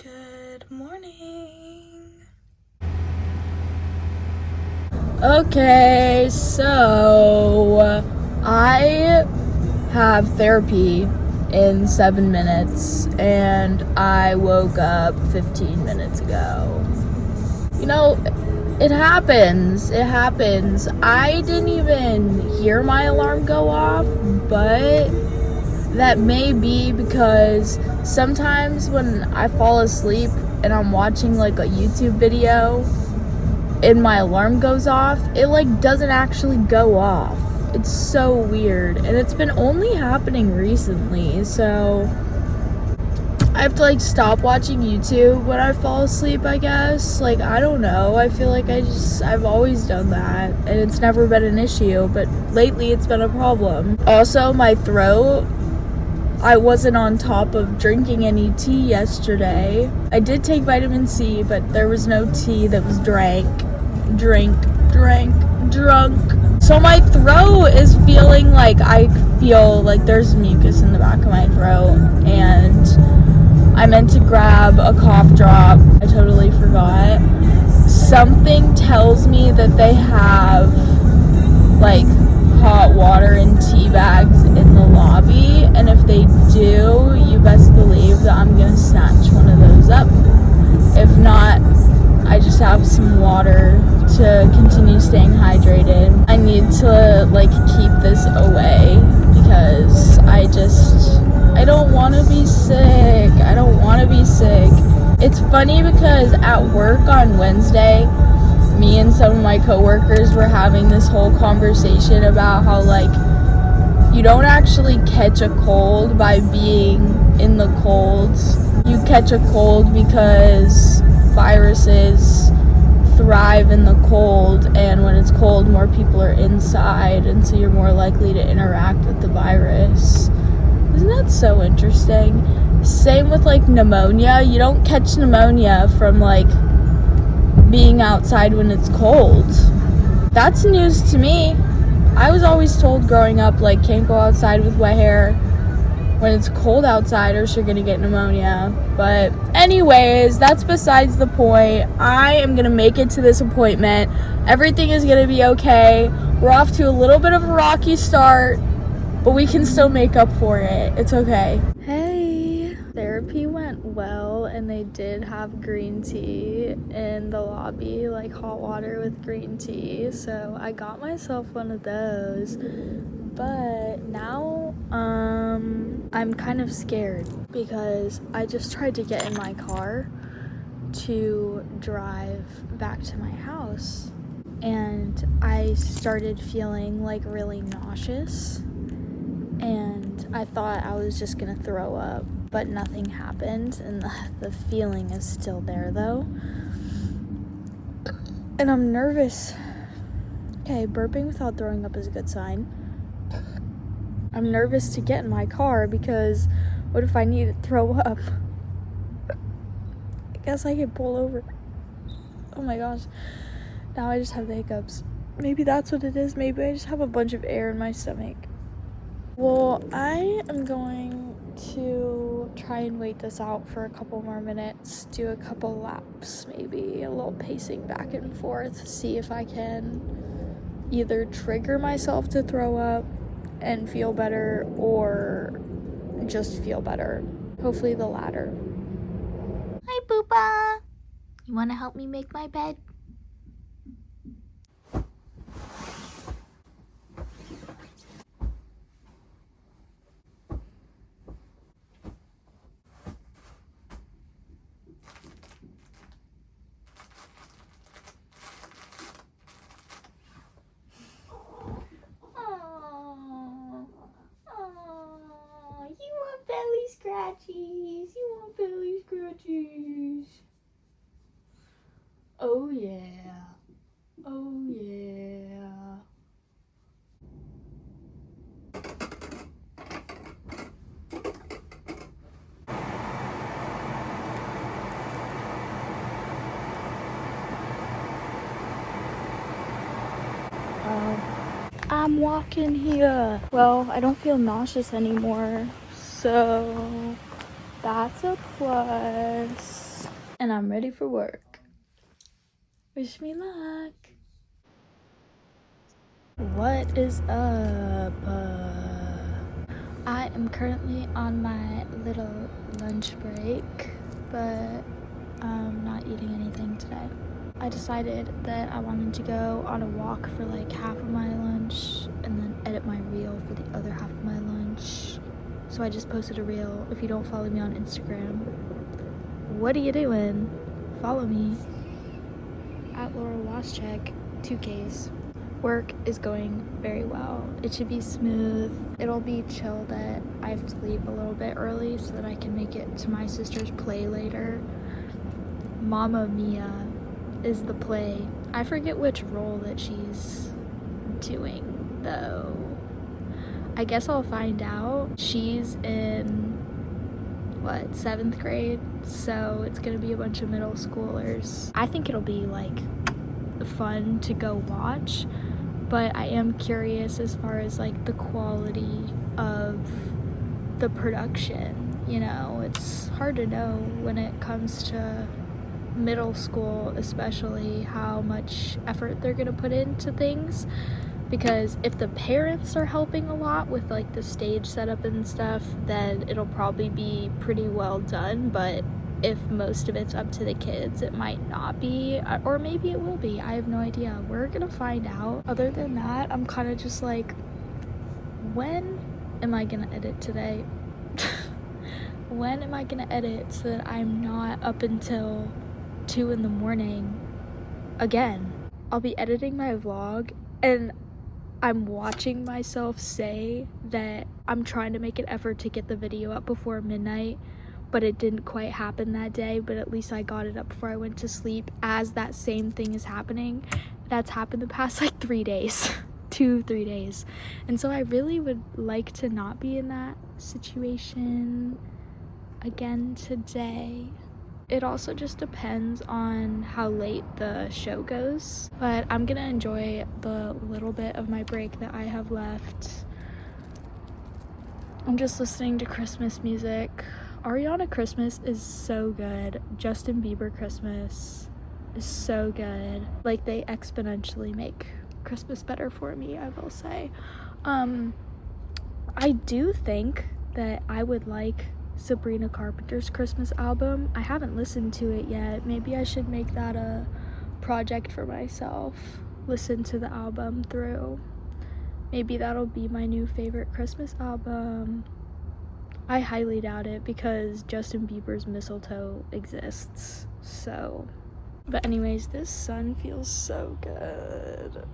Good morning. Okay, so I have therapy in 7 minutes and I woke up 15 minutes ago. You know, it happens. I didn't even hear my alarm go off, but that may be because sometimes when I fall asleep and I'm watching like a YouTube video and my alarm goes off, it like doesn't actually go off. It's so weird, and it's been only happening recently, so I have to like stop watching YouTube when I fall asleep, I guess. Like, I don't know, I feel like I've always done that and it's never been an issue, but lately it's been a problem. Also, my throat, I wasn't on top of drinking any tea yesterday. I did take vitamin C, but there was no tea that was drunk. So my throat is feeling like I feel like there's mucus in the back of my throat, and I meant to grab a cough drop. I totally forgot. Something tells me that they have like hot water and tea bags in the lobby, and if they do, you best believe that I'm gonna snatch one of those up. If not, I just have some water to continue staying hydrated. I need to like keep this away because I don't want to be sick. It's funny because at work on Wednesday, me and some of my coworkers were having this whole conversation about how like you don't actually catch a cold by being in the cold. You catch a cold because viruses thrive in the cold, and when it's cold, more people are inside, and so you're more likely to interact with the virus. Isn't that so interesting? Same with like pneumonia. You don't catch pneumonia from like being outside when it's cold. That's news to me. I was always told growing up, like, can't go outside with wet hair when it's cold outside or you're gonna get pneumonia. But anyways, that's besides the point. I am gonna make it to this appointment. Everything is gonna be okay. We're off to a little bit of a rocky start, but we can still make up for it. It's okay. Hey, therapy went well, and they did have green tea in the lobby, like hot water with green tea, so I got myself one of those. But now I'm kind of scared because I just tried to get in my car to drive back to my house, and I started feeling like really nauseous, and I thought I was just gonna throw up, but nothing happened, and the feeling is still there though, and I'm nervous. Okay, burping without throwing up is a good sign. I'm nervous to get in my car because what if I need to throw up? I guess I could pull over. Oh my gosh, now I just have the hiccups. Maybe that's what it is. Maybe I just have a bunch of air in my stomach. Well, I am going to try and wait this out for a couple more minutes, do a couple laps, maybe a little pacing back and forth, see if I can either trigger myself to throw up and feel better or just feel better. Hopefully the latter. Hi, Boopa. You want to help me make my bed? Belly scratchies. Oh yeah. Oh yeah. I'm walking here. Well, I don't feel nauseous anymore, so that's a plus. I'm ready for work. Wish me luck. What is up? I am currently on my little lunch break, but I'm not eating anything today. I decided that I wanted to go on a walk for like half of my lunch and then edit my reel for the other half of my lunch. So I just posted a reel. If you don't follow me on Instagram, what are you doing? Follow me at Laura Waschek, 2Ks. Work is going very well. It should be smooth. It'll be chill that I have to leave a little bit early so that I can make it to my sister's play later. Mamma Mia is the play. I forget which role that she's doing though. I guess I'll find out. She's in 7th grade, so it's gonna be a bunch of middle schoolers. I think it'll be like fun to go watch, but I am curious as far as like the quality of the production. You know, it's hard to know when it comes to middle school, especially how much effort they're gonna put into things, because if the parents are helping a lot with like the stage setup and stuff, then it'll probably be pretty well done. But if most of it's up to the kids, it might not be, or maybe it will be. I have no idea. We're gonna find out. Other than that, I'm kind of just like, when am I gonna edit today? When am I gonna edit so that I'm not up until 2 in the morning again? I'll be editing my vlog and I'm watching myself say that I'm trying to make an effort to get the video up before midnight, but it didn't quite happen that day. But at least I got it up before I went to sleep, as that same thing is happening. That's happened the past like 3 days. 2-3 days. And so I really would like to not be in that situation again today. It also just depends on how late the show goes, but I'm gonna enjoy the little bit of my break that I have left. I'm just listening to Christmas music. Ariana Christmas is so good. Justin Bieber Christmas is so good. Like, they exponentially make Christmas better for me, I will say. I do think that I would like Sabrina Carpenter's Christmas album. I haven't listened to it yet. Maybe I should make that a project for myself. Listen to the album through. Maybe that'll be my new favorite Christmas album. I highly doubt it because Justin Bieber's Mistletoe exists. So, but anyways, this sun feels so good.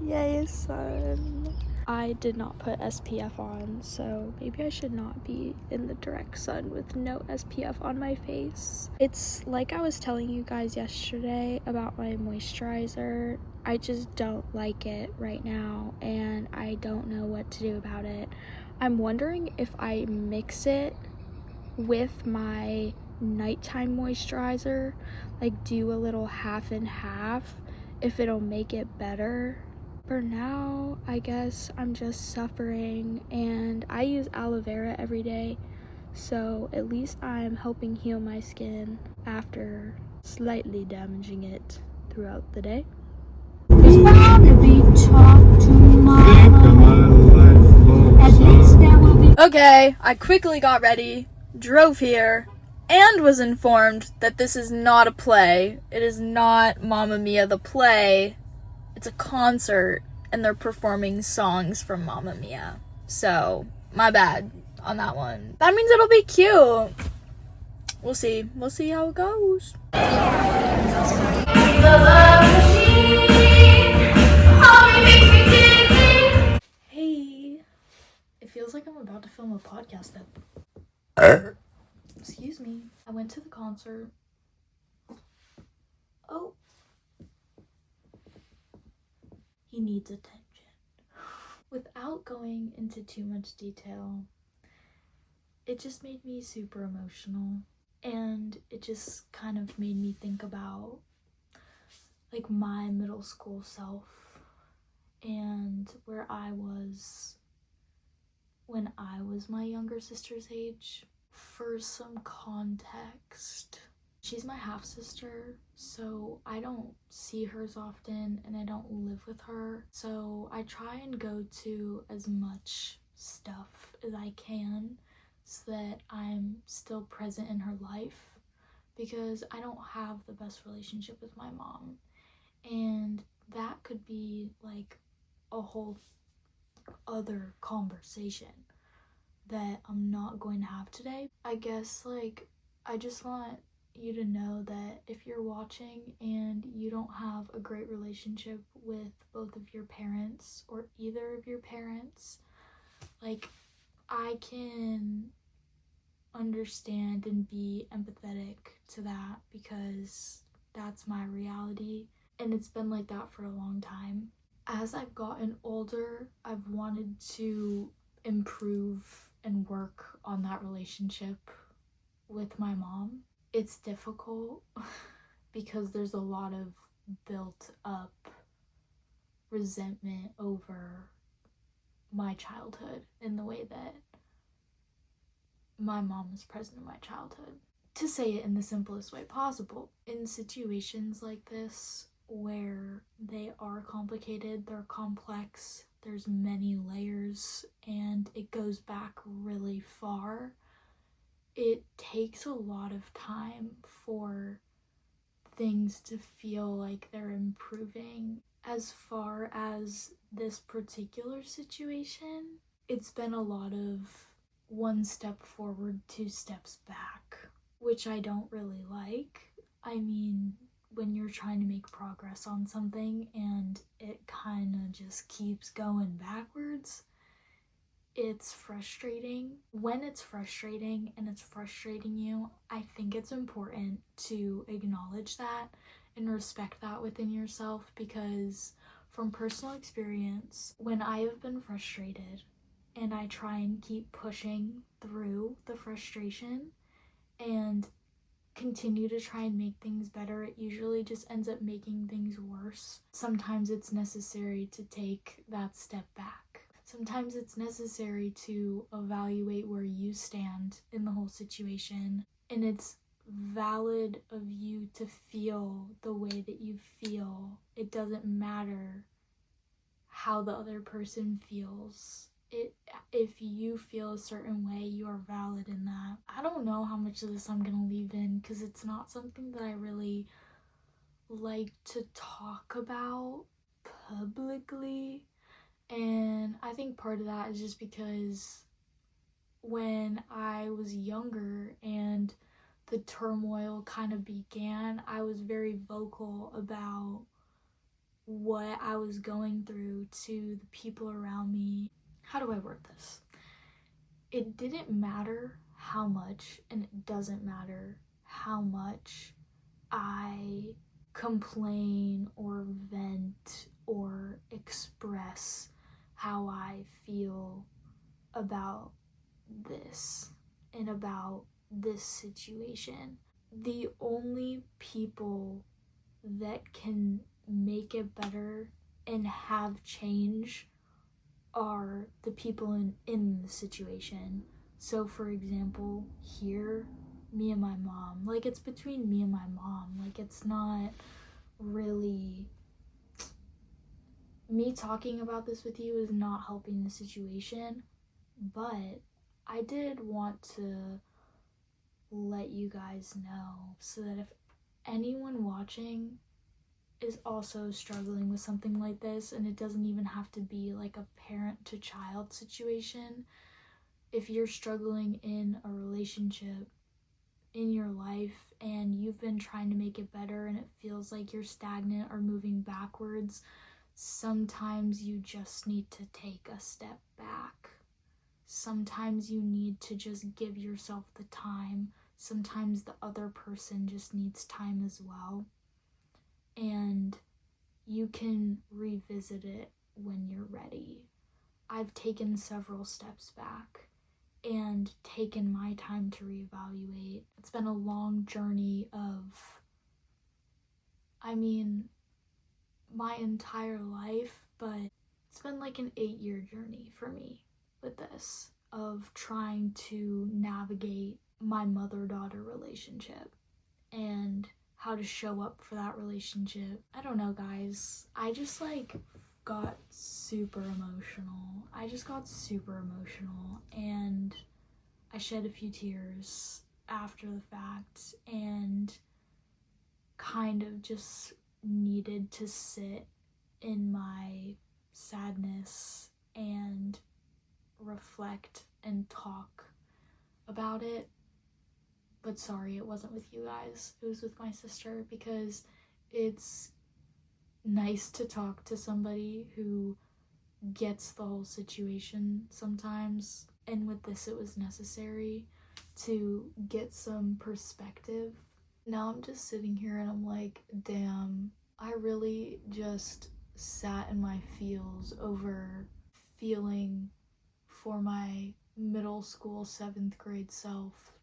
Yay, sun. I did not put SPF on, so maybe I should not be in the direct sun with no SPF on my face. It's like I was telling you guys yesterday about my moisturizer. I just don't like it right now, and I don't know what to do about it. I'm wondering if I mix it with my nighttime moisturizer, like do a little half and half, if it'll make it better. For now, I guess I'm just suffering, and I use aloe vera every day, so at least I'm helping heal my skin after slightly damaging it throughout the day. Okay, I quickly got ready, drove here, and was informed that this is not a play. It is not Mamma Mia the play. It's a concert, and they're performing songs from Mamma Mia. So, my bad on that one. That means it'll be cute. We'll see. We'll see how it goes. Hey. It feels like I'm about to film a podcast Excuse me. I went to the concert. Oh. He needs attention. Without going into too much detail, it just made me super emotional, and it just kind of made me think about like my middle school self and where I was when I was my younger sister's age. For some context, she's my half-sister, so I don't see her as often and I don't live with her. So I try and go to as much stuff as I can so that I'm still present in her life, because I don't have the best relationship with my mom. And that could be like a whole other conversation that I'm not going to have today. I guess like I just want you to know that if you're watching and you don't have a great relationship with both of your parents or either of your parents, like I can understand and be empathetic to that, because that's my reality and it's been like that for a long time. As I've gotten older, I've wanted to improve and work on that relationship with my mom. It's difficult because there's a lot of built up resentment over my childhood and the way that my mom was present in my childhood. To say it in the simplest way possible, in situations like this where they are complicated, they're complex, there's many layers, and it goes back really far, it takes a lot of time for things to feel like they're improving. As far as this particular situation, it's been a lot of one step forward, two steps back, which I don't really like. I mean, when you're trying to make progress on something and it kind of just keeps going backwards, it's frustrating. When it's frustrating and it's frustrating you, I think it's important to acknowledge that and respect that within yourself, because from personal experience, when I have been frustrated and I try and keep pushing through the frustration and continue to try and make things better, it usually just ends up making things worse. Sometimes it's necessary to take that step back. Sometimes it's necessary to evaluate where you stand in the whole situation, and it's valid of you to feel the way that you feel. It doesn't matter how the other person feels. If you feel a certain way, you are valid in that. I don't know how much of this I'm gonna leave in, because it's not something that I really like to talk about publicly, and I think part of that is just because when I was younger and the turmoil kind of began, I was very vocal about what I was going through to the people around me. How do I word this? It didn't matter how much, and it doesn't matter how much I complain or vent or express how I feel about this and about this situation. The only people that can make it better and have change are the people in the situation. So for example, here, me and my mom, like it's between me and my mom, like it's not really, me talking about this with you is not helping the situation, but I did want to let you guys know so that if anyone watching is also struggling with something like this, and it doesn't even have to be like a parent to child situation, if you're struggling in a relationship in your life and you've been trying to make it better and it feels like you're stagnant or moving backwards, sometimes you just need to take a step back. Sometimes you need to just give yourself the time. Sometimes the other person just needs time as well. And you can revisit it when you're ready. I've taken several steps back and taken my time to reevaluate. It's been a long journey of, my entire life, but it's been like an 8-year journey for me with this, of trying to navigate my mother-daughter relationship and how to show up for that relationship. I don't know, guys. I just like got super emotional. And I shed a few tears after the fact and kind of just needed to sit in my sadness and reflect and talk about it. But sorry, it wasn't with you guys. It was with my sister, because it's nice to talk to somebody who gets the whole situation sometimes. And with this, it was necessary to get some perspective. Now I'm just sitting here and I'm like, damn, I really just sat in my feels over feeling for my middle school 7th grade self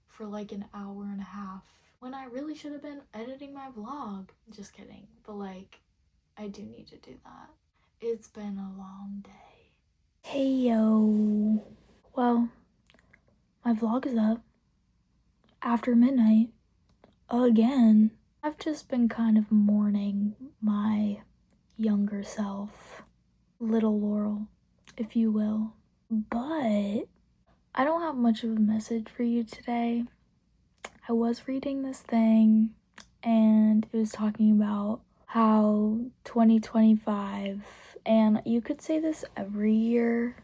for like an hour and a half when I really should have been editing my vlog. Just kidding, but like, I do need to do that. It's been a long day. Hey yo. Well, my vlog is up after midnight again. I've just been kind of mourning my younger self, little Laurel, if you will. But I don't have much of a message for you today. I was reading this thing and it was talking about how 2025, and you could say this every year,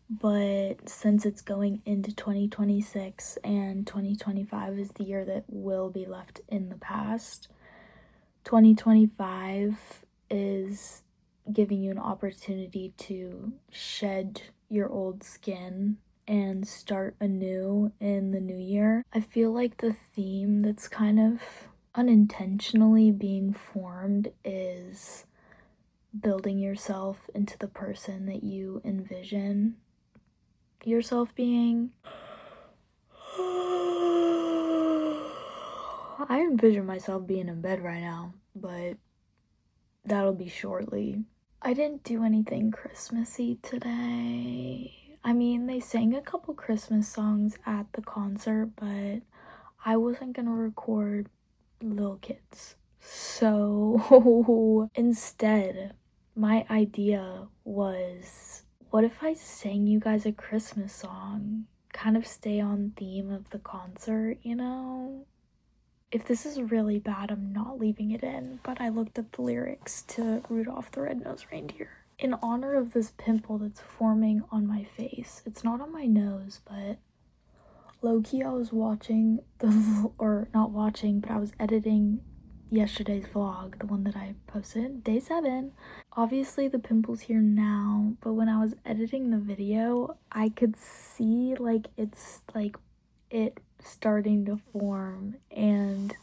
but since it's going into 2026 and 2025 is the year that will be left in the past, 2025 is giving you an opportunity to shed your old skin and start anew in the new year. I feel like the theme that's kind of unintentionally being formed is building yourself into the person that you envision yourself being. I envision myself being in bed right now, but that'll be shortly. I didn't do anything Christmassy today. I mean, they sang a couple Christmas songs at the concert, but I wasn't gonna record little kids. So instead, my idea was, what if I sang you guys a Christmas song? Kind of stay on theme of the concert, you know? If this is really bad, I'm not leaving it in, but I looked up the lyrics to Rudolph the Red-Nosed Reindeer. In honor of this pimple that's forming on my face, it's not on my nose, but low-key I was watching or not watching, but I was editing yesterday's vlog, the one that I posted, day 7. Obviously the pimple's here now, but when I was editing the video, I could see like it's like it starting to form, and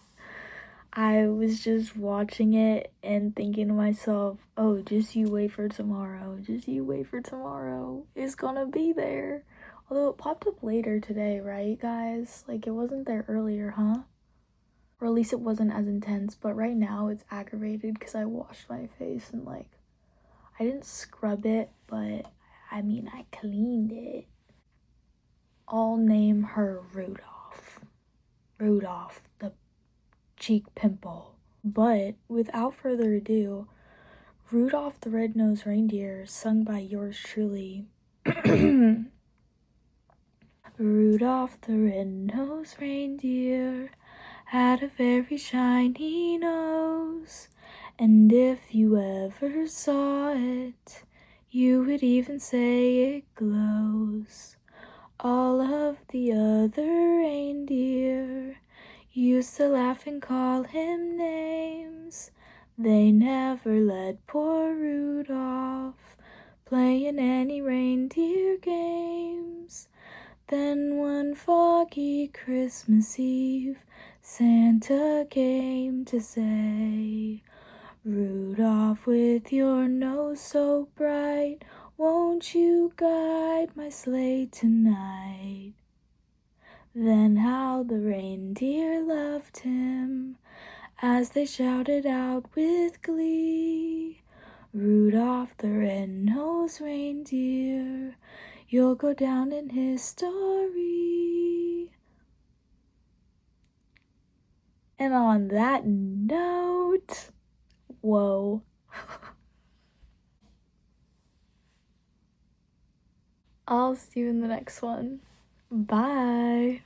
I was just watching it and thinking to myself, oh, just you wait for tomorrow, it's gonna be there. Although it popped up later today, right guys? Like, it wasn't there earlier, huh? Or at least it wasn't as intense, but right now it's aggravated because I washed my face and like, I didn't scrub it, but I mean, I cleaned it. I'll name her Rudolph the cheek pimple. But without further ado, Rudolph the Red-Nosed Reindeer, sung by yours truly. Rudolph the red-nosed reindeer had a very shiny nose, and if you ever saw it, you would even say it glows. All of the other reindeer used to laugh and call him names. They never let poor Rudolph play in any reindeer games. Then one foggy Christmas Eve, Santa came to say, Rudolph, with your nose so bright, won't you guide my sleigh tonight? Then how the reindeer loved him as they shouted out with glee, Rudolph the red-nosed reindeer, you'll go down in history. And on that note, whoa. I'll see you in the next one. Bye.